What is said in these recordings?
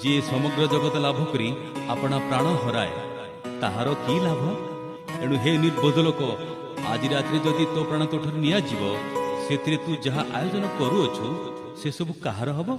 जी समग्र जगत लाभ करी अपना प्राण हराए ताहार की लाभ। एणु हे निर्बोध लोक आज रात्रि जदि तो प्राण तोठ नियाजिव से तू जहाँ आयोजन करुअछु से सब कहार हब।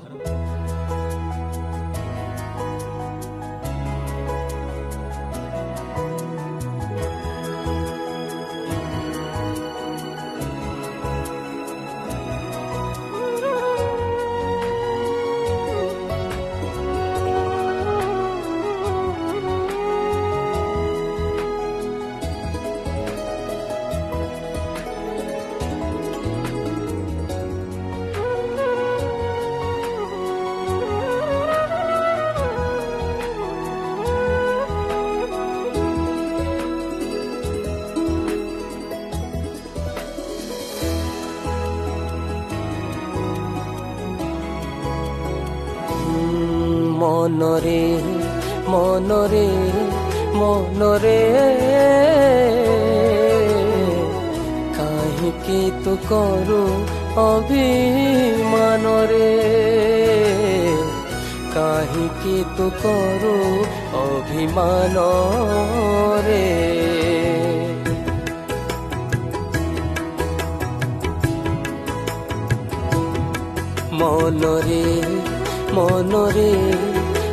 मनरे मनरे मनरे काहे तू करू अभिमान रे, काहे तू करू अभिमान रे। मनरे मनरे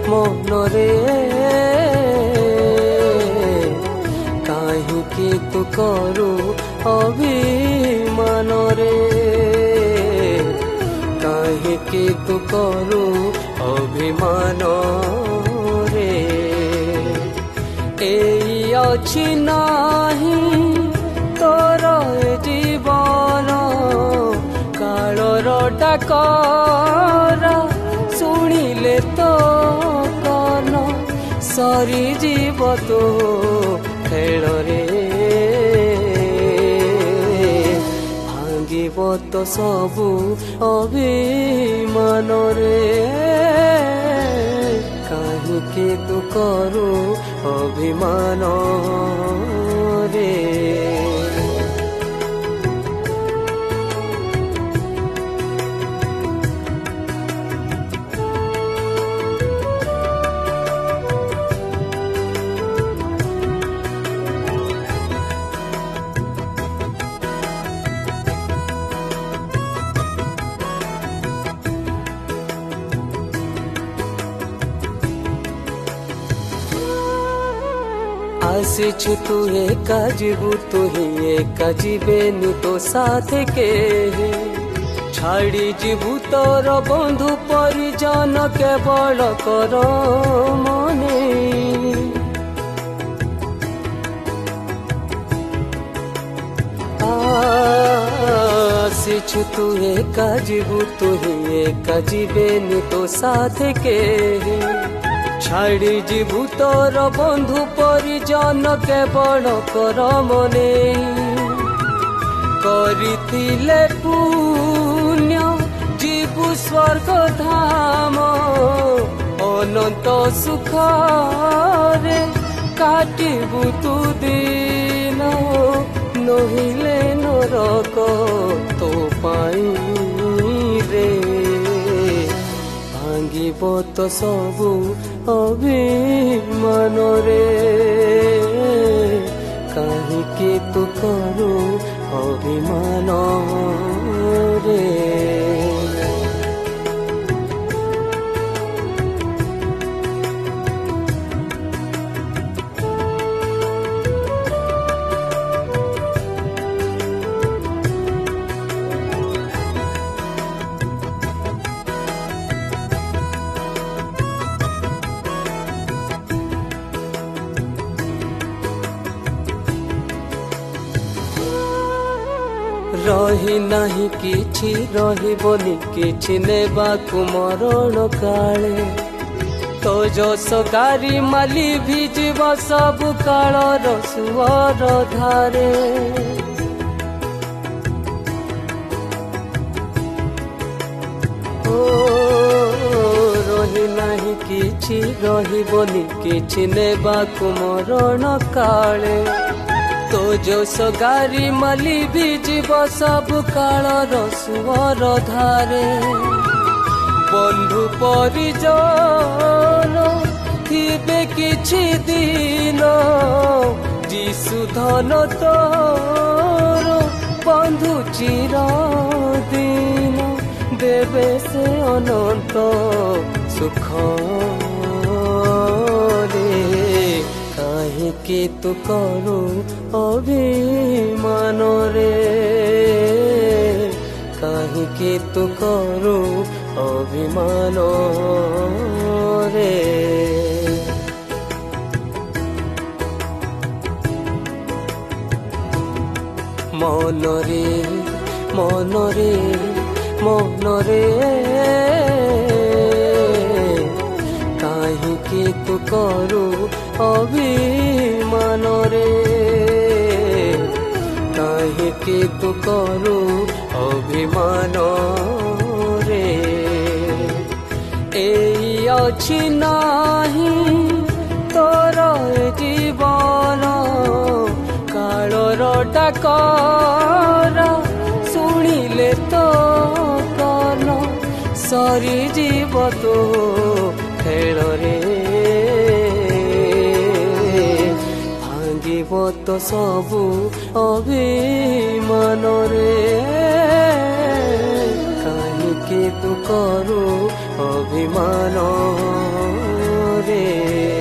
मनरे काहे तू करू अभिमान रे, काहे तू करू अभिमान रे। एई अछि नाही तोर जीवन कालर डाकरा शुणिले तो कन सरी जीव तो खेल रे। भांगिब तो सबू अभिमान रे, काहे तू करू अभिमान रे। आसिछु तू एका जीवु तू ही एका जीवेनी तो साथ के छाड़ी जीवु तोर बंधु परिजन केवल कर मने। आसिछु तू एका जीवु तू ही एका जीवेनी तो साथ के छाड़ी जीवु तोर बंधु परिजन केवल कर मने। करिथिले पुण्य जीवु स्वर्ग धाम अनंत सुख रे काटिबु तू दिन नहिले नरक तो पाई रे। भांगिब तो सबू अभिमान रे, काहे तू करू अभिमान रे। रही नाही किछि रहिबनि किछि नेबाकु मरण काले। तो जस गारी माली भिजिब सब कालर सुअर धारे। ओ रही नाही किछि रहिबनि किछि नेबाकु मरण काले। तो जो सगारी माली भी जीव सब कालर सुअर धारे। বন্ধু পরিজন থিবে কিছু দিন যিশু ধন তোর বন্ধু চিরদিন দেবে সে অনন্ত সুখ রে কাহিকি তু করু অভিমান রে কাহিকি তু করু অভিমান রে মনরে মনরে মনরে কাহিকি তু করু অভিমান রে কাহিকি তু করু অভিমান রে এই ଅଛି ନାହିଁ ତୋର ଜୀବନ କାଳର ଡାକରା ଶୁଣିଲେ ତ କନ ସରିଯିବ ତୋ ଖେଳରେ ଭାଙ୍ଗିବ ତ ସବୁ ଅଭିମାନରେ কাহিকি তু করু অভিমান রে